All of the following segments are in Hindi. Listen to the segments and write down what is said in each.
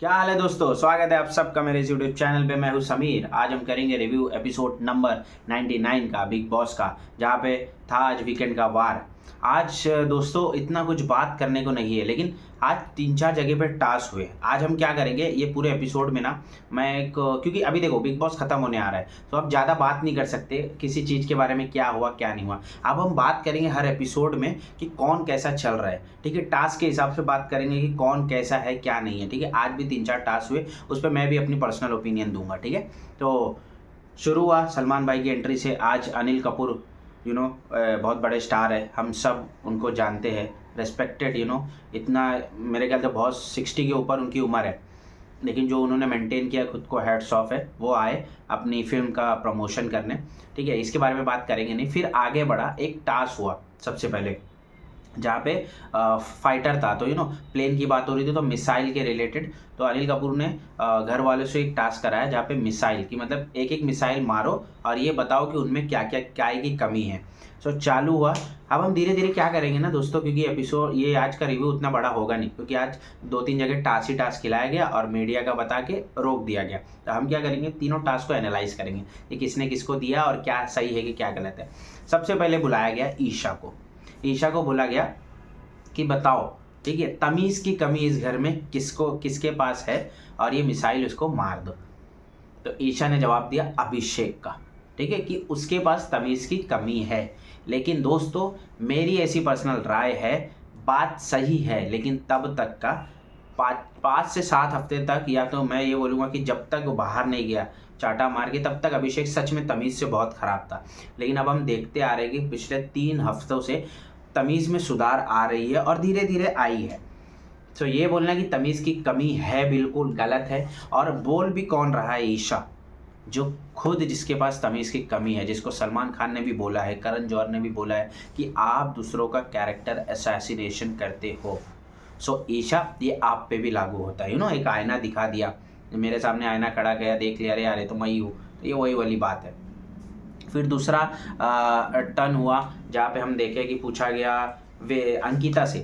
क्या हाल है दोस्तों। स्वागत है आप सबका मेरे इस यूट्यूब चैनल पे। मैं हूँ समीर। आज हम करेंगे रिव्यू एपिसोड नंबर 99 का, बिग बॉस का, जहाँ पे था आज वीकेंड का वार। आज दोस्तों इतना कुछ बात करने को नहीं है, लेकिन आज 3-4 जगह पे टास्क हुए। आज हम क्या करेंगे ये पूरे एपिसोड में ना, मैं एक, क्योंकि अभी देखो बिग बॉस खत्म होने आ रहा है, तो अब ज़्यादा बात नहीं कर सकते किसी चीज़ के बारे में, क्या हुआ क्या नहीं हुआ। अब हम बात करेंगे हर एपिसोड में कि कौन कैसा चल रहा है। ठीक है, टास्क के हिसाब से बात करेंगे कि कौन कैसा है क्या नहीं है। ठीक है, आज भी 3-4 टास्क हुए, उस पर मैं भी अपनी पर्सनल ओपिनियन दूंगा। ठीक है, तो शुरू हुआ सलमान भाई की एंट्री से। आज अनिल कपूर बहुत बड़े स्टार है, हम सब उनको जानते हैं, रेस्पेक्टेड इतना, मेरे ख्याल से बहुत 60 के ऊपर उनकी उम्र है, लेकिन जो उन्होंने मेंटेन किया खुद को, हेड्स ऑफ है। वो आए अपनी फिल्म का प्रमोशन करने। ठीक है, इसके बारे में बात करेंगे नहीं। फिर आगे बढ़ा, एक टास्क हुआ सबसे पहले, जहाँ पे फाइटर था, तो प्लेन की बात हो रही थी, तो मिसाइल के रिलेटेड। तो अनिल कपूर ने घर वालों से एक टास्क कराया, जहाँ पे मिसाइल की, मतलब एक एक मिसाइल मारो और ये बताओ कि उनमें क्या क्या क्या की कमी है। सो चालू हुआ। अब हम धीरे धीरे क्या करेंगे ना दोस्तों, क्योंकि एपिसोड ये आज का रिव्यू उतना बड़ा होगा नहीं, क्योंकि आज 2-3 जगह टास्क ही टास्क खिलाया गया और मीडिया का बता के रोक दिया गया। तो हम क्या करेंगे, तीनों टास्क को एनालाइज करेंगे कि किसने किसको दिया और क्या सही है कि क्या गलत है। सबसे पहले बुलाया गया ईशा को। ईशा को बोला गया कि बताओ, ठीक है, तमीज़ की कमी इस घर में किसको किसके पास है और ये मिसाइल उसको मार दो। तो ईशा ने जवाब दिया अभिषेक का। ठीक है, कि उसके पास तमीज़ की कमी है। लेकिन दोस्तों मेरी ऐसी पर्सनल राय है, बात सही है, लेकिन तब तक का 5 से 7 हफ्ते तक, या तो मैं ये बोलूँगा कि जब तक वो बाहर नहीं गया चाटा मार के, तब तक अभिषेक सच में तमीज़ से बहुत ख़राब था। लेकिन अब हम देखते आ रहे हैं कि पिछले 3 हफ्तों से तमीज़ में सुधार आ रही है और धीरे धीरे आई है। तो ये बोलना कि तमीज़ की कमी है बिल्कुल गलत है। और बोल भी कौन रहा है, ईशा, जो खुद जिसके पास तमीज़ की कमी है, जिसको सलमान खान ने भी बोला है, करण जौहर ने भी बोला है कि आप दूसरों का कैरेक्टर असैसिनेशन करते हो। सो ईशा, ये आप पे भी लागू होता है। एक आईना दिखा दिया, मेरे सामने आईना खड़ा गया, देख लिया, अरे यार ये तो मैं ही हूँ। तो ये वही वाली बात है। फिर दूसरा टर्न हुआ, जहाँ पे हम देखें कि पूछा गया वे अंकिता से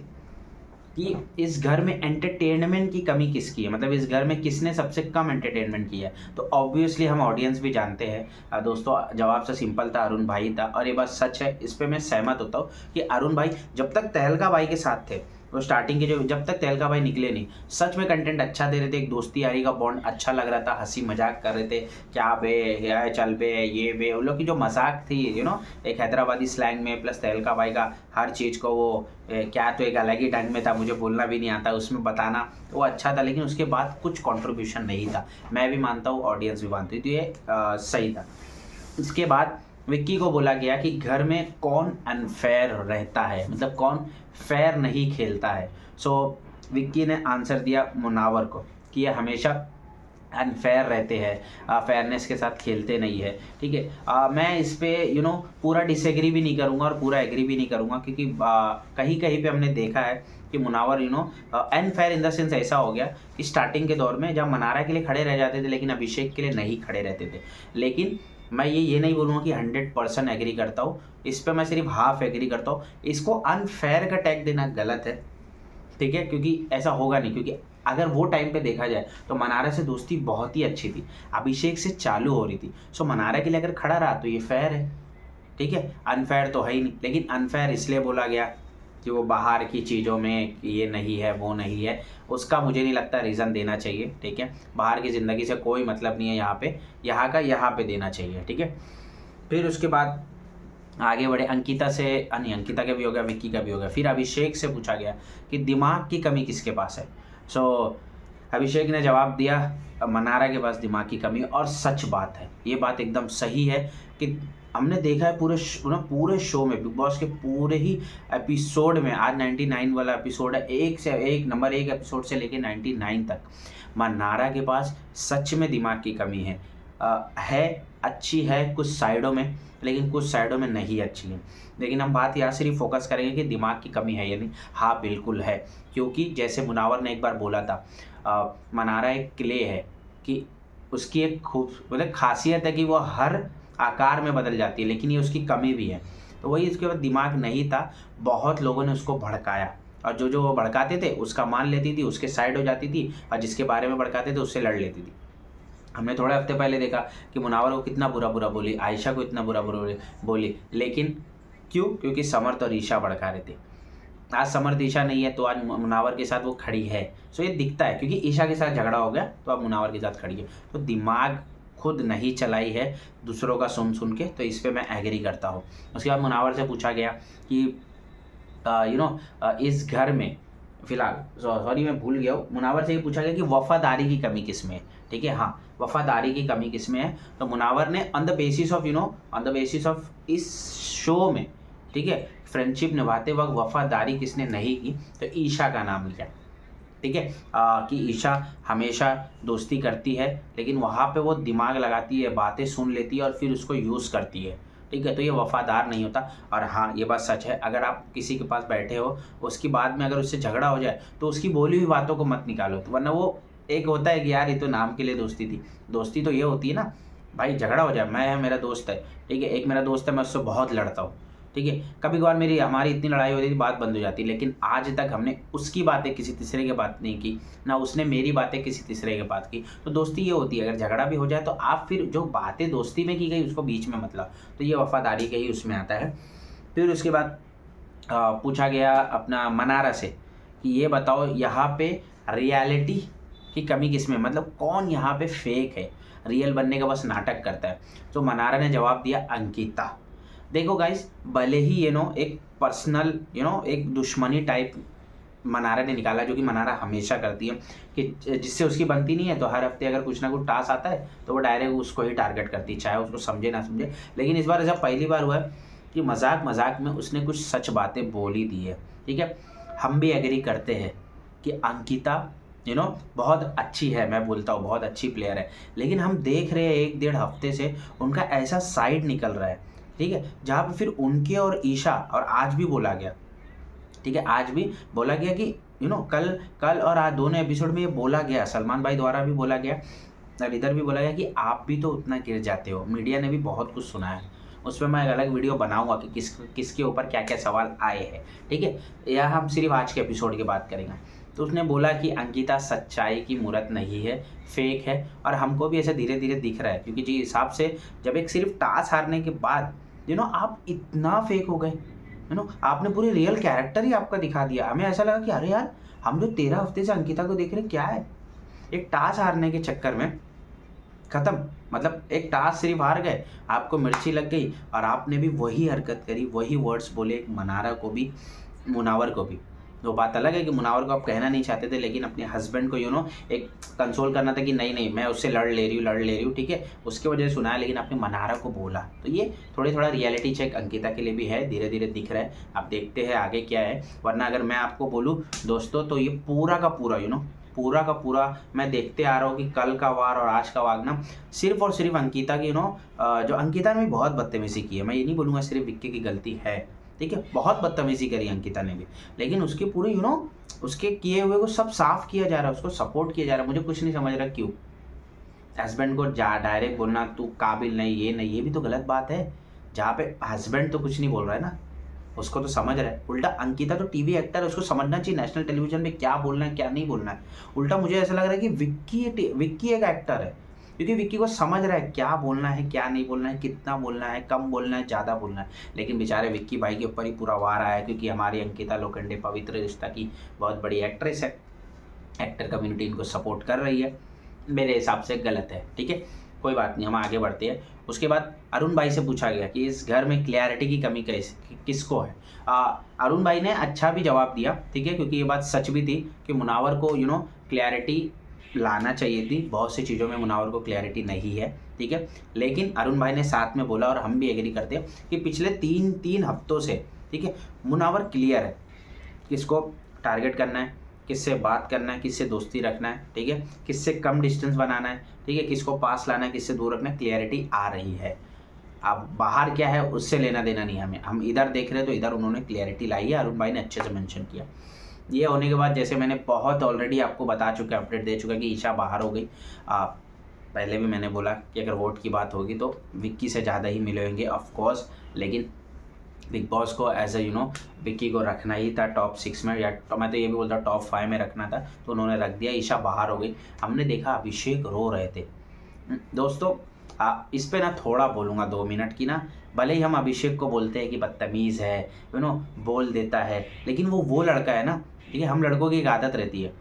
कि इस घर में एंटरटेनमेंट की कमी किसकी है, मतलब इस घर में किसने सबसे कम एंटरटेनमेंट किया है। तो ऑब्वियसली हम ऑडियंस भी जानते हैं। दोस्तों जवाब से सिंपल था, अरुण भाई था। और ये बात सच है, इस पे मैं सहमत होता हूँ कि अरुण भाई जब तक तहलका भाई के साथ थे, वो स्टार्टिंग के, जो जब तक तहलका भाई निकले नहीं, सच में कंटेंट अच्छा दे रहे थे। एक दोस्ती यारी का बॉन्ड अच्छा लग रहा था, हंसी मजाक कर रहे थे, क्या बे या चल बे ये बे, उन लोग की जो मजाक थी एक हैदराबादी स्लैंग में, प्लस तहलका भाई का हर चीज़ को वो क्या, तो एक अलग ही ढंग में था, मुझे बोलना भी नहीं आता, उसमें बताना वो अच्छा था। लेकिन उसके बाद कुछ कंट्रीब्यूशन नहीं था। मैं भी मानता हूँ, ऑडियंस भी मानती, तो ये सही था। इसके बाद विक्की को बोला गया कि घर में कौन अनफेयर रहता है, मतलब कौन फेयर नहीं खेलता है। सो विक्की ने आंसर दिया मुनावर को कि ये हमेशा अनफेयर रहते हैं, फेयरनेस के साथ खेलते नहीं है। ठीक है, मैं इस पे पूरा डिसएग्री भी नहीं करूँगा और पूरा एग्री भी नहीं करूँगा, क्योंकि कहीं कहीं पे हमने देखा है कि Munawar unfair in the sense ऐसा हो गया कि स्टार्टिंग के दौर में जब मनारा के लिए खड़े रह जाते थे, लेकिन अभिषेक के लिए नहीं खड़े रहते थे। लेकिन मैं ये नहीं बोलूँगा कि 100% एग्री करता हूँ, इस पे मैं सिर्फ हाफ एग्री करता हूँ। इसको अनफेयर का टैग देना गलत है। ठीक है, क्योंकि ऐसा होगा नहीं, क्योंकि अगर वो टाइम पे देखा जाए तो मनारा से दोस्ती बहुत ही अच्छी थी, अभिषेक से चालू हो रही थी। सो मनारा के लिए अगर खड़ा रहा तो ये फेयर है। ठीक है, अनफेयर तो है ही नहीं। लेकिन अनफेयर इसलिए बोला गया कि वो बाहर की चीज़ों में ये नहीं है वो नहीं है, उसका मुझे नहीं लगता रीज़न देना चाहिए। ठीक है, बाहर की ज़िंदगी से कोई मतलब नहीं है यहाँ पे, यहाँ का यहाँ पे देना चाहिए। ठीक है, फिर उसके बाद आगे बढ़े, अंकिता से, नहीं अंकिता का भी हो गया, विक्की का भी हो गया। फिर अभिषेक से पूछा गया कि दिमाग की कमी किसके पास है। सो अभिषेक ने जवाब दिया मनारा के पास दिमाग की कमी। और सच बात है, ये बात एकदम सही है कि हमने देखा है पूरे शो में, बिग बॉस के पूरे ही एपिसोड में, आज 99 वाला एपिसोड है, एक से एक, नंबर 1 एपिसोड से लेके 99 तक, मनारा के पास सच में दिमाग की कमी है अच्छी है कुछ साइडों में, लेकिन कुछ साइडों में नहीं अच्छी है। लेकिन हम बात यहाँ सिर्फ फोकस करेंगे कि दिमाग की कमी है या नहीं। हाँ बिल्कुल है, क्योंकि जैसे मुनावर ने एक बार बोला था, मनारा एक क्ले है कि उसकी एक खूब मतलब खासियत है कि वो हर आकार में बदल जाती है, लेकिन ये उसकी कमी भी है। तो वही, इसके बाद दिमाग नहीं था, बहुत लोगों ने उसको भड़काया और जो जो वो भड़काते थे उसका मान लेती थी, उसके साइड हो जाती थी, और जिसके बारे में भड़काते थे उससे लड़ लेती थी। हमने थोड़े हफ्ते पहले देखा कि मुनावर को कितना बुरा बुरा बोली, आयशा को इतना बुरा बुरा बोली, लेकिन क्यों? क्योंकि समर्थ और ईशा भड़का रहे थे। आज समर्थ ईशा नहीं है तो आज मुनावर के साथ वो खड़ी है। सो ये दिखता है, क्योंकि ईशा के साथ झगड़ा हो गया तो अब मुनावर के साथ खड़ी है। तो दिमाग खुद नहीं चलाई है दूसरों का सुन सुन के, तो इस पर मैं एग्री करता हूँ। उसके बाद मुनावर से पूछा गया कि इस घर में फिलहाल, सॉरी मैं भूल गया हूँ, मुनावर से ये पूछा गया कि वफादारी की कमी किस में है। ठीक है, हाँ, वफादारी की कमी किस में है। तो मुनावर ने ऑन द बेसिस ऑफ इस शो में, ठीक है, फ्रेंडशिप निभाते वक्त वफादारी किसने नहीं की, तो ईशा का नाम लिया। ठीक है, कि ईशा हमेशा दोस्ती करती है, लेकिन वहाँ पे वो दिमाग लगाती है, बातें सुन लेती है और फिर उसको यूज़ करती है। ठीक है, तो ये वफादार नहीं होता। और हाँ, ये बात सच है, अगर आप किसी के पास बैठे हो, उसकी बाद में अगर उससे झगड़ा हो जाए तो उसकी बोली हुई बातों को मत निकालो, तो वरना वो एक होता है कि यार ये तो नाम के लिए दोस्ती थी। दोस्ती तो ये होती है ना भाई, झगड़ा हो जाए, मैं मेरा दोस्त है, ठीक है, एक मेरा दोस्त है, मैं उससे बहुत लड़ता हूँ, ठीक है, कभी कभार हमारी इतनी लड़ाई होती थी, बात बंद हो जाती, लेकिन आज तक हमने उसकी बातें किसी तीसरे के बात नहीं की, ना उसने मेरी बातें किसी तीसरे के बात की। तो दोस्ती ये होती है, अगर झगड़ा भी हो जाए तो आप फिर जो बातें दोस्ती में की गई उसको बीच में मत लाओ। तो ये वफादारी के ही उसमें आता है। फिर उसके बाद पूछा गया अपना मनारा से कि ये बताओ यहाँ पे रियलिटी की कमी किसमें, मतलब कौन यहाँ पे फेक है, रियल बनने का बस नाटक करता है। तो मनारा ने जवाब दिया अंकिता। देखो गाइस, भले ही एक पर्सनल एक दुश्मनी टाइप मनारा ने निकाला, जो कि मनारा हमेशा करती है, कि जिससे उसकी बनती नहीं है तो हर हफ्ते अगर कुछ ना कुछ टास्क आता है तो वो डायरेक्ट उसको ही टारगेट करती है, चाहे उसको समझे ना समझे। लेकिन इस बार ऐसा पहली बार हुआ है कि मजाक मजाक में उसने कुछ सच बातें बोल ही दी है। ठीक है, हम भी एग्री करते हैं कि अंकिता बहुत अच्छी है, मैं बोलता हूँ बहुत अच्छी प्लेयर है, लेकिन हम देख रहे हैं 1-1.5 हफ्ते से उनका ऐसा साइड निकल रहा है, ठीक है, जहाँ पे फिर उनके और ईशा, और आज भी बोला गया, ठीक है, आज भी बोला गया कि कल और आज दोनों एपिसोड में ये बोला गया, सलमान भाई द्वारा भी बोला गया और इधर भी बोला गया कि आप भी तो उतना गिर जाते हो। मीडिया ने भी बहुत कुछ सुना है, उस पर मैं एक अलग वीडियो बनाऊंगा कि किसके ऊपर क्या क्या सवाल आए हैं। ठीक है, यह हम सिर्फ आज के एपिसोड की बात करेंगे। तो उसने बोला कि अंकिता सच्चाई की मूरत नहीं है, फेक है, और हमको भी ऐसे धीरे धीरे दिख रहा है, क्योंकि जिस हिसाब से जब एक सिर्फ टास्क हारने के बाद आप इतना फेक हो गए, आपने पूरी रियल कैरेक्टर ही आपका दिखा दिया। हमें ऐसा लगा कि अरे यार, हम जो 13 हफ्ते से अंकिता को देख रहे हैं, क्या है, एक टास्क हारने के चक्कर में खत्म। मतलब एक टास्क सिर्फ हार गए, आपको मिर्ची लग गई और आपने भी वही हरकत करी, वही वर्ड्स बोले मनारा को भी, मुनावर को भी। तो बात अलग है कि मुनावर को आप कहना नहीं चाहते थे, लेकिन अपने हस्बैंड को एक कंसोल करना था कि नहीं मैं उससे लड़ ले रही हूँ, ठीक है, उसके वजह से सुनाया, लेकिन आपने मनारा को बोला। तो ये थोड़ा रियलिटी चेक अंकिता के लिए भी है, धीरे धीरे दिख रहा है। आप देखते हैं आगे क्या है, वरना अगर मैं आपको बोलूँ दोस्तों, तो ये पूरा का पूरा मैं देखते आ रहा हूँ कि कल का वार और आज का वार ना सिर्फ और सिर्फ अंकिता की जो अंकिता ने भी बहुत बदतमीजी की है। मैं ये नहीं बोलूँगा सिर्फ विक्की की गलती है, ठीक है, बहुत बदतमीजी करी अंकिता ने भी, लेकिन उसके पूरे उसके किए हुए को सब साफ किया जा रहा है, उसको सपोर्ट किया जा रहा है। मुझे कुछ नहीं समझ रहा क्यों हस्बैंड को डायरेक्ट बोलना तू काबिल नहीं, ये भी तो गलत बात है। जहाँ पे हस्बैंड तो कुछ नहीं बोल रहा है ना, उसको तो समझ रहा है। उल्टा अंकिता तो टीवी एक्टर है, उसको समझना चाहिए नेशनल टेलीविजन पे क्या बोलना है क्या नहीं बोलना है। उल्टा मुझे ऐसा लग रहा है कि विक्की एक एक्टर है, क्योंकि विक्की को समझ रहा है क्या बोलना है क्या नहीं बोलना है, कितना बोलना है, कम बोलना है, ज़्यादा बोलना है। लेकिन बेचारे विक्की भाई के ऊपर ही पूरा वार आया, क्योंकि हमारी अंकिता लोखंडे पवित्र रिश्ता की बहुत बड़ी एक्ट्रेस है, एक्टर कम्युनिटी इनको सपोर्ट कर रही है, मेरे हिसाब से गलत है। ठीक है, कोई बात नहीं, हम आगे बढ़ते हैं। उसके बाद अरुण भाई से पूछा गया कि इस घर में क्लैरिटी की कमी किसको है। अरुण भाई ने अच्छा भी जवाब दिया, ठीक है, क्योंकि ये बात सच भी थी कि मुनावर को क्लैरिटी लाना चाहिए थी। बहुत सी चीज़ों में मुनावर को क्लैरिटी नहीं है, ठीक है, लेकिन अरुण भाई ने साथ में बोला और हम भी एग्री करते हैं कि पिछले तीन हफ्तों से, ठीक है, मुनावर क्लियर है किसको टारगेट करना है, किससे बात करना है, किससे दोस्ती रखना है, ठीक है, किससे कम डिस्टेंस बनाना है, ठीक है, किसको पास लाना है, किससे दूर रखना है, क्लियरिटी आ रही है। अब बाहर क्या है उससे लेना देना नहीं हमें, हम इधर देख रहे हैं तो इधर उन्होंने क्लियरिटी लाई है, अरुण भाई ने अच्छे से मेंशन किया। ये होने के बाद जैसे मैंने बहुत ऑलरेडी आपको बता चुका, अपडेट दे चुका कि ईशा बाहर हो गई। पहले भी मैंने बोला कि अगर वोट की बात होगी तो विक्की से ज़्यादा ही मिलेंगे ऑफकोर्स, लेकिन बिग बॉस को एज ए विक्की को रखना ही था टॉप 6 में, या तो मैं तो ये भी बोलता टॉप 5 में रखना था, तो उन्होंने रख दिया। ईशा बाहर हो गई। हमने देखा अभिषेक रो रहे थे। दोस्तों इस पे ना थोड़ा बोलूँगा 2 मिनट की ना। भले ही हम अभिषेक को बोलते हैं कि बदतमीज़ है, बोल देता है, लेकिन वो लड़का है ना, ठीक है। हम लड़कों की एक आदत रहती है,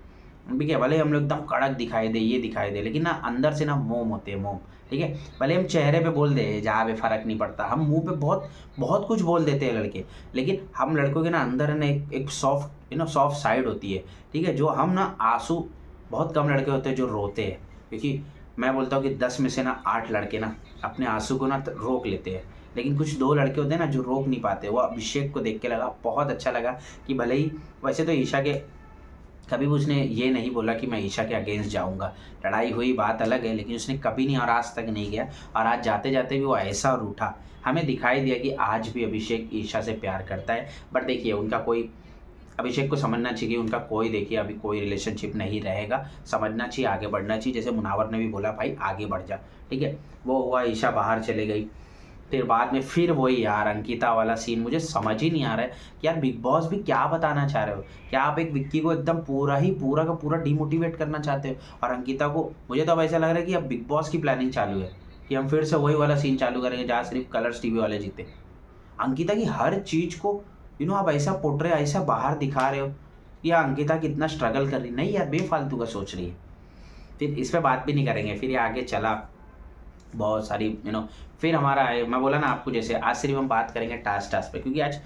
ठीक है। भले ही हम लोग एकदम कड़क दिखाई दे, ये दिखाई दे, लेकिन ना अंदर से ना मोम होते हैं, मोम, ठीक है। भले हम चेहरे पे बोल दे जहाँ पे फ़र्क नहीं पड़ता, हम मुंह पे बहुत बहुत कुछ बोल देते हैं लड़के, लेकिन हम लड़कों के ना अंदर है ना एक सॉफ्ट सॉफ्ट साइड होती है, ठीक है। जो हम ना आंसू, बहुत कम लड़के होते हैं जो रोते हैं, क्योंकि मैं बोलता हूँ कि 10 में से ना 8 लड़के ना अपने आंसू को ना रोक लेते हैं, लेकिन कुछ 2 लड़के होते हैं ना जो रोक नहीं पाते। वो अभिषेक को देख के लगा, बहुत अच्छा लगा कि भले ही वैसे तो ईशा के कभी भी उसने ये नहीं बोला कि मैं ईशा के अगेंस्ट जाऊंगा, लड़ाई हुई बात अलग है, लेकिन उसने कभी नहीं और आज तक नहीं गया। और आज जाते जाते भी वो ऐसा रूठा, हमें दिखाई दिया कि आज भी अभिषेक ईशा से प्यार करता है। बट देखिए उनका कोई, अभिषेक को समझना चाहिए उनका कोई, देखिए अभी कोई रिलेशनशिप नहीं रहेगा, समझना चाहिए, आगे बढ़ना चाहिए। जैसे मुनावर ने भी बोला भाई आगे बढ़ जा, ठीक है। वो हुआ, ईशा बाहर चले गई, फिर बाद में फिर वही यार अंकिता वाला सीन। मुझे समझ ही नहीं आ रहा है कि यार बिग बॉस भी क्या बताना चाह रहे हो। क्या आप एक विक्की को एकदम पूरा का पूरा डिमोटिवेट करना चाहते हो, और अंकिता को, मुझे तो अब ऐसा लग रहा है कि अब बिग बॉस की प्लानिंग चालू है कि हम फिर से वही वाला सीन चालू करेंगे जहाँ सिर्फ कलर्स टीवी वाले जीते। अंकिता की हर चीज़ को आप ऐसा पोट्रे, ऐसा बाहर दिखा रहे हो, या अंकिता कितना स्ट्रगल कर रही, नहीं यार बेफालतू का सोच रही है। फिर इस पर बात भी नहीं करेंगे। फिर ये आगे चला बहुत सारी फिर हमारा मैं बोला ना आपको, जैसे आज सिर्फ हम बात करेंगे टास्क पे, क्योंकि आज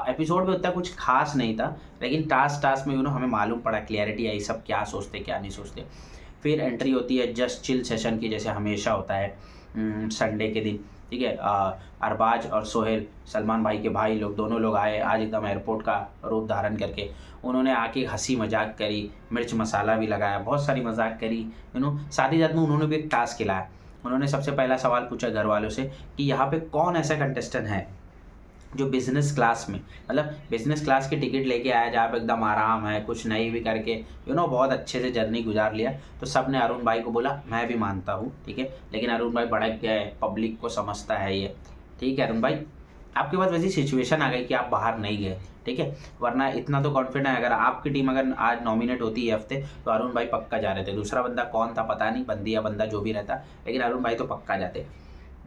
एपिसोड में उतना कुछ खास नहीं था, लेकिन टास्क में हमें मालूम पड़ा, क्लियरिटी आई सब क्या सोचते क्या नहीं सोचते। फिर एंट्री होती है जस्ट चिल सेशन की, जैसे हमेशा होता है संडे के दिन, ठीक है। अरबाज और सोहेल, सलमान भाई के भाई लोग, दोनों लोग आए आज एकदम एयरपोर्ट का रूप धारण करके। उन्होंने आके हंसी मजाक करी, मिर्च मसाला भी लगाया, बहुत सारी मजाक करी, साथ ही साथ में उन्होंने भी एक टास्क खिलाया। उन्होंने सबसे पहला सवाल पूछा घर वालों से कि यहाँ पे कौन ऐसा कंटेस्टेंट है जो बिज़नेस क्लास में, मतलब बिज़नेस क्लास की टिकट लेके आया, जहाँ पे एकदम आराम है, कुछ नहीं भी करके बहुत अच्छे से जर्नी गुजार लिया। तो सब ने अरुण भाई को बोला मैं भी मानता हूँ, ठीक है, लेकिन अरुण भाई भड़क गए, पब्लिक को समझता है ये, ठीक है। अरुण भाई आपके पास वैसी सिचुएशन आ गई कि आप बाहर नहीं गए, ठीक है, वरना इतना तो कॉन्फिडेंट है, अगर आपकी टीम अगर आज नॉमिनेट होती है हफ्ते, तो अरुण भाई पक्का जा रहे थे। दूसरा बंदा कौन था पता नहीं, बंदी या बंदा जो भी रहता, लेकिन अरुण भाई तो पक्का जाते।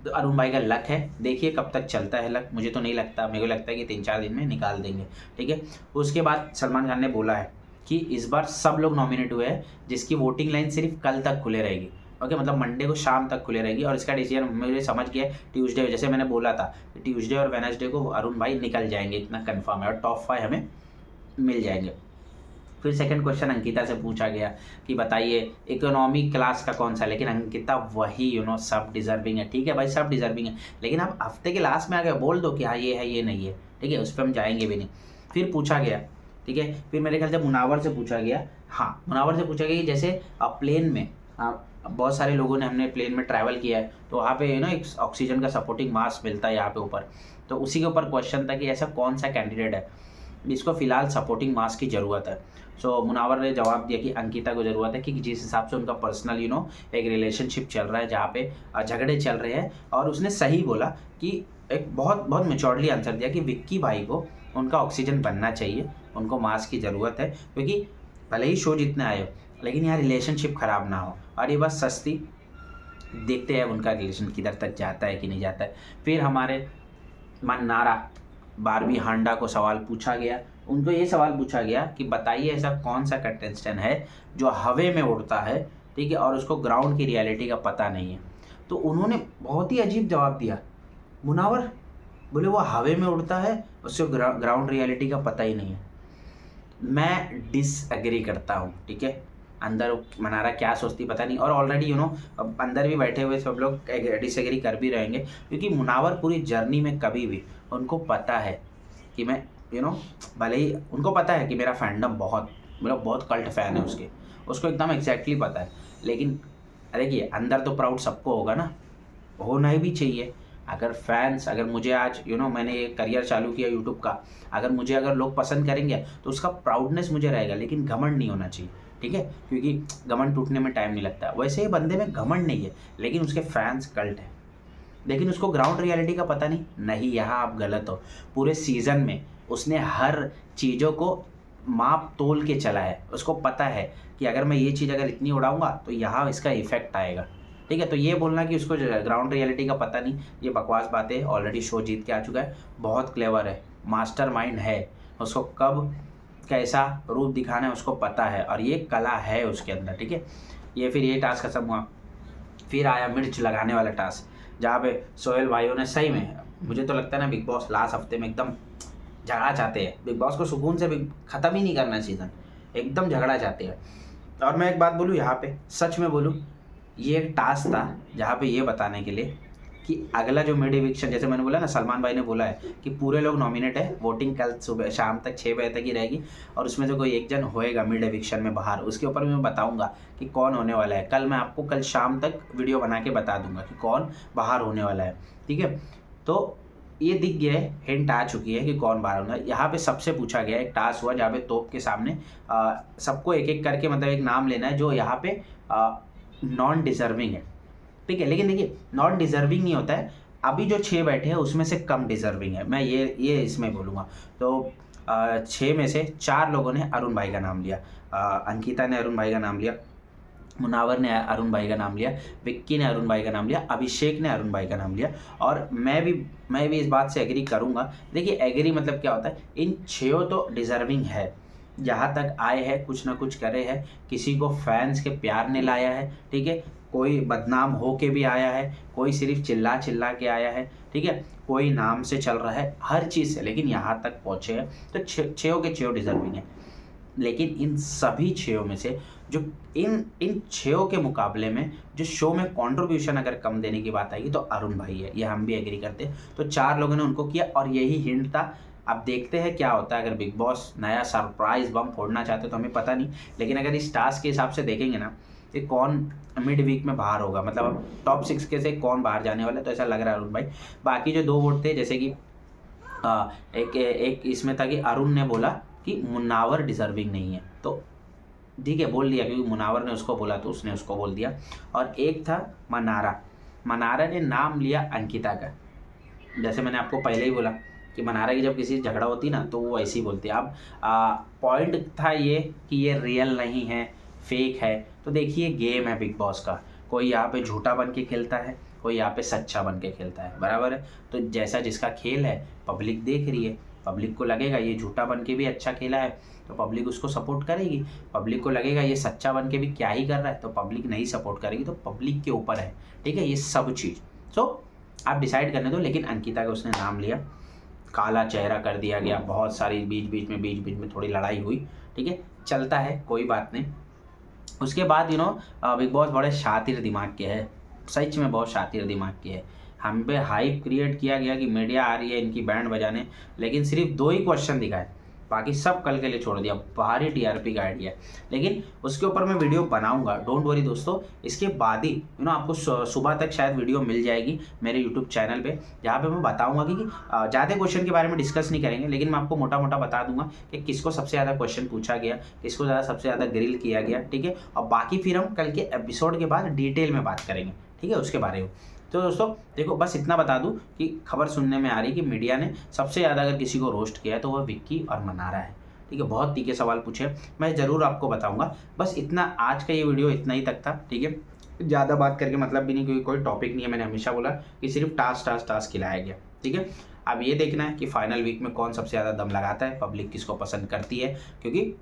तो अरुण भाई का लक है, देखिए कब तक चलता है लक, मुझे तो नहीं लगता, मेरे को लगता है कि 3-4 दिन में निकाल देंगे, ठीक है। उसके बाद सलमान खान ने बोला है कि इस बार सब लोग नॉमिनेट हुए हैं, जिसकी वोटिंग लाइन सिर्फ कल तक खुले रहेगी, ओके, मतलब मंडे को शाम तक खुले रहेगी। और इसका डिसीजन मुझे समझ गया ट्यूसडे, जैसे मैंने बोला था ट्यूसडे और वेडनेसडे को अरुण भाई निकल जाएंगे, इतना कंफर्म है, और टॉप 5 हमें मिल जाएंगे। फिर सेकंड क्वेश्चन अंकिता से पूछा गया कि बताइए इकोनॉमी क्लास का कौन सा, लेकिन अंकिता वही सब डिजर्विंग है, ठीक है भाई सब डिजर्विंग है, लेकिन आप हफ्ते के लास्ट में आ गए बोल दो कि हाँ ये है ये नहीं है, ठीक है, उस पर हम जाएंगे भी नहीं। फिर पूछा गया, ठीक है, फिर मेरे ख्याल से मुनावर से पूछा गया, हाँ मुनावर से पूछा गया कि जैसे प्लेन में बहुत सारे लोगों ने, हमने प्लेन में ट्रैवल किया है, तो वहाँ पे एक ऑक्सीजन का सपोर्टिंग मास्क मिलता है यहाँ पे ऊपर, तो उसी के ऊपर क्वेश्चन था कि ऐसा कौन सा कैंडिडेट है जिसको फिलहाल सपोर्टिंग मास्क की ज़रूरत है। सो मुनावर ने जवाब दिया कि अंकिता को ज़रूरत है, कि जिस हिसाब से उनका पर्सनल एक रिलेशनशिप चल रहा है जहाँ पे झगड़े चल रहे हैं, और उसने सही बोला कि एक बहुत बहुत मेच्योरली आंसर दिया कि विक्की भाई को उनका ऑक्सीजन बनना चाहिए, उनको मास्क की ज़रूरत है, क्योंकि भले ही शो जितने आए हो, लेकिन यहाँ रिलेशनशिप ख़राब ना हो, और ये बस सस्ती, देखते हैं उनका रिलेशन किधर तक जाता है कि नहीं जाता है। फिर हमारे नारा बारबी हांडा को सवाल पूछा गया, उनको ये सवाल पूछा गया कि बताइए ऐसा कौन सा कंटेस्टेंट है जो हवे में उड़ता है, ठीक है, और उसको ग्राउंड की रियलिटी का पता नहीं है। तो उन्होंने बहुत ही अजीब जवाब दिया, मुनावर बोले वो हवे में उड़ता है, उसको ग्राउंड रियलिटी का पता ही नहीं है। मैं डिसएग्री करता हूँ, ठीक है, अंदर मनारा क्या सोचती पता नहीं, और ऑलरेडी अंदर भी बैठे हुए सब लोग डिसएग्री कर भी रहेंगे, क्योंकि मुनावर पूरी जर्नी में कभी भी उनको पता है कि मैं भले ही उनको पता है कि मेरा फैंडम बहुत कल्ट फैन है उसको एकदम एग्जैक्टली पता है, लेकिन देखिए अंदर तो प्राउड सबको होगा ना, होना ही भी चाहिए। अगर मुझे आज मैंने ये करियर चालू किया यूट्यूब का, अगर लोग पसंद करेंगे तो उसका प्राउडनेस मुझे रहेगा, लेकिन घमंड नहीं होना चाहिए, ठीक है, क्योंकि घमंड टूटने में टाइम नहीं लगता। वैसे ही बंदे में घमंड नहीं है, लेकिन उसके फैंस कल्ट है, लेकिन उसको ग्राउंड रियलिटी का पता नहीं, यहाँ आप गलत हो। पूरे सीज़न में उसने हर चीज़ों को माप तोल के चला है, उसको पता है कि अगर मैं ये चीज़ अगर इतनी उड़ाऊंगा तो यहाँ इसका इफेक्ट आएगा, ठीक है। तो ये बोलना कि उसको ग्राउंड रियलिटी का पता नहीं, ये बकवास बात है। ऑलरेडी शो जीत के आ चुका है, बहुत क्लेवर है, मास्टरमाइंड है, उसको कब कैसा रूप दिखाना है उसको पता है, और ये कला है उसके अंदर, ठीक है। ये फिर ये टास्क खत्म हुआ, फिर आया मिर्च लगाने वाला टास्क, जहाँ पे सोहेल भाइयों ने सही में, मुझे तो लगता है ना बिग बॉस लास्ट हफ्ते में एकदम झगड़ा चाहते हैं। बिग बॉस को सुकून से ख़त्म ही नहीं करना सीज़न, एकदम झगड़ा चाहते हैं। और मैं एक बात बोलूँ यहाँ पे, सच में बोलूँ, ये एक टास्क था जहाँ पे ये बताने के लिए कि अगला जो मिड इविक्शन, जैसे मैंने बोला ना, सलमान भाई ने बोला है कि पूरे लोग नॉमिनेट है, वोटिंग कल सुबह शाम तक 6 बजे तक ही रहेगी, और उसमें से कोई एक जन होएगा मिड इविक्शन में बाहर, उसके ऊपर मैं बताऊंगा कि कौन होने वाला है। कल मैं आपको कल शाम तक वीडियो बना के बता दूंगा कि कौन बाहर होने वाला है, ठीक है। तो ये दिख गया है, हिंट आ चुकी है कि कौन बाहर होना है। यहाँ पे सबसे पूछा गया, एक टास्क हुआ जहाँ पे तोप के सामने सबको एक एक करके मतलब एक नाम लेना है जो यहाँ पे नॉन डिजर्विंग है, ठीक है। लेकिन देखिए, नॉन डिजर्विंग नहीं होता है, अभी जो 6 बैठे हैं उसमें से कम डिजर्विंग है, मैं ये इसमें बोलूँगा। तो 6 में से 4 लोगों ने अरुण भाई का नाम लिया, अंकिता ने अरुण भाई का नाम लिया, मुनावर ने अरुण भाई का नाम लिया, विक्की ने अरुण भाई का नाम लिया, अभिषेक ने अरुण भाई का नाम लिया, और मैं भी इस बात से एग्री करूँगा। देखिए, एग्री मतलब क्या होता है, इन 6 तो डिजर्विंग है, जहाँ तक आए हैं कुछ ना कुछ करे हैं, किसी को फैंस के प्यार ने लाया है, ठीक है, कोई बदनाम हो के भी आया है, कोई सिर्फ चिल्ला चिल्ला के आया है, ठीक है, कोई नाम से चल रहा है, हर चीज़ से, लेकिन यहाँ तक पहुँचे हैं। तो 6 के 6 डिजर्विंग है। लेकिन इन सभी 6 में से जो इन 6 के मुकाबले में जो शो में कंट्रीब्यूशन अगर कम देने की बात आएगी तो अरुण भाई है, ये हम भी एग्री करते हैं। तो 4 लोगों ने उनको किया, और यही हिंट था। अब देखते हैं क्या होता है, अगर बिग बॉस नया सरप्राइज बम फोड़ना चाहते तो हमें पता नहीं, लेकिन अगर इस टास्क के हिसाब से देखेंगे ना कि कौन मिड वीक में बाहर होगा, मतलब टॉप 6 के से कौन बाहर जाने वाला है, तो ऐसा लग रहा है अरुण भाई। बाकी जो 2 वोट थे, जैसे कि एक इसमें था कि अरुण ने बोला कि मुनावर डिजर्विंग नहीं है, तो ठीक है बोल दिया, क्योंकि मुनावर ने उसको बोला तो उसने उसको बोल दिया। और एक था मनारा ने नाम लिया अंकिता का। जैसे मैंने आपको पहले ही बोला कि मनारा की जब किसी झगड़ा होती ना तो वो ऐसे ही बोलती है। अब पॉइंट था ये कि ये रियल नहीं है, फेक है। तो देखिए, गेम है बिग बॉस का, कोई यहाँ पे झूठा बन के खेलता है, कोई यहाँ पे सच्चा बन के खेलता है, बराबर है। तो जैसा जिसका खेल है पब्लिक देख रही है, पब्लिक को लगेगा ये झूठा बन के भी अच्छा खेला है तो पब्लिक उसको सपोर्ट करेगी, पब्लिक को लगेगा ये सच्चा बन के भी क्या ही कर रहा है तो पब्लिक नहीं सपोर्ट करेगी। तो पब्लिक के ऊपर है, ठीक है, ये सब चीज़। सो आप डिसाइड करने दो। लेकिन अंकिता का उसने नाम लिया, काला चेहरा कर दिया गया, बहुत सारी बीच बीच में थोड़ी लड़ाई हुई, ठीक है, चलता है, कोई बात नहीं। उसके बाद बिग बॉस बड़े शातिर दिमाग के है, सच में बहुत शातिर दिमाग के है। हम पे हाइप क्रिएट किया गया कि मीडिया आ रही है इनकी बैंड बजाने, लेकिन सिर्फ 2 ही क्वेश्चन दिखाए, बाकी सब कल के लिए छोड़ दिया, भारी टीआरपी का आइडिया। लेकिन उसके ऊपर मैं वीडियो बनाऊंगा, डोंट वरी दोस्तों। इसके बाद ही आपको सुबह तक शायद वीडियो मिल जाएगी मेरे यूट्यूब चैनल पे, जहाँ पे मैं बताऊंगा कि ज़्यादा क्वेश्चन के बारे में डिस्कस नहीं करेंगे, लेकिन मैं आपको मोटा मोटा बता दूंगा कि किसको सबसे ज़्यादा क्वेश्चन पूछा गया, किसको सबसे ज़्यादा ग्रिल किया गया, ठीक है। और बाकी फिर हम कल के एपिसोड के बाद डिटेल में बात करेंगे, ठीक है, उसके बारे में। तो दोस्तों देखो, बस इतना बता दूं कि खबर सुनने में आ रही कि मीडिया ने सबसे ज़्यादा अगर किसी को रोस्ट किया है तो वह विक्की और मनारा है, ठीक है। बहुत तीखे सवाल पूछे, मैं ज़रूर आपको बताऊंगा। बस इतना, आज का ये वीडियो इतना ही तक था, ठीक है। ज़्यादा बात करके मतलब भी नहीं, क्योंकि कोई टॉपिक नहीं है। मैंने हमेशा बोला कि सिर्फ टास्क खिलाया गया, ठीक है। अब ये देखना है कि फाइनल वीक में कौन सबसे ज़्यादा दम लगाता है, पब्लिक किसको पसंद करती है, क्योंकि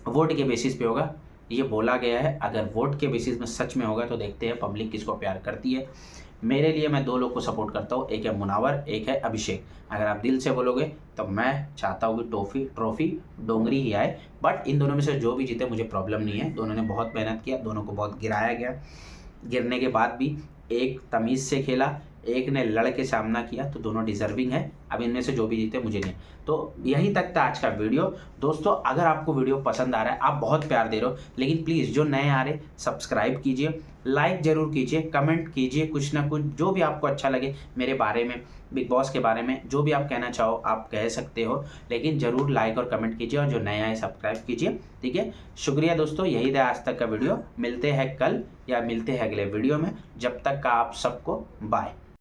वोट के बेसिस पे होगा, ये बोला गया है। अगर वोट के बेसिस में सच में होगा तो देखते हैं पब्लिक किसको प्यार करती है। मेरे लिए मैं 2 लोग को सपोर्ट करता हूँ, एक है मुनावर, एक है अभिषेक। अगर आप दिल से बोलोगे तो मैं चाहता हूँ कि ट्रॉफी डोंगरी ही आए, बट इन दोनों में से जो भी जीते मुझे प्रॉब्लम नहीं है। दोनों ने बहुत मेहनत किया, दोनों को बहुत गिराया गया, गिरने के बाद भी एक तमीज़ से खेला, एक ने लड़ के सामना किया, तो दोनों डिजर्विंग है। अब इनमें से जो भी जीते मुझे नहीं। तो यही तक था आज का वीडियो दोस्तों। अगर आपको वीडियो पसंद आ रहा है, आप बहुत प्यार दे रहे हो, लेकिन प्लीज़ जो नए आ रहे सब्सक्राइब कीजिए, लाइक ज़रूर कीजिए, कमेंट कीजिए, कुछ ना कुछ जो भी आपको अच्छा लगे मेरे बारे में, बिग बॉस के बारे में, जो भी आप कहना चाहो आप कह सकते हो, लेकिन ज़रूर लाइक और कमेंट कीजिए, और जो नया है सब्सक्राइब कीजिए, ठीक है। शुक्रिया दोस्तों, यही था आज तक का वीडियो। मिलते हैं कल या मिलते हैं अगले वीडियो में, जब तक का आप सबको बाय।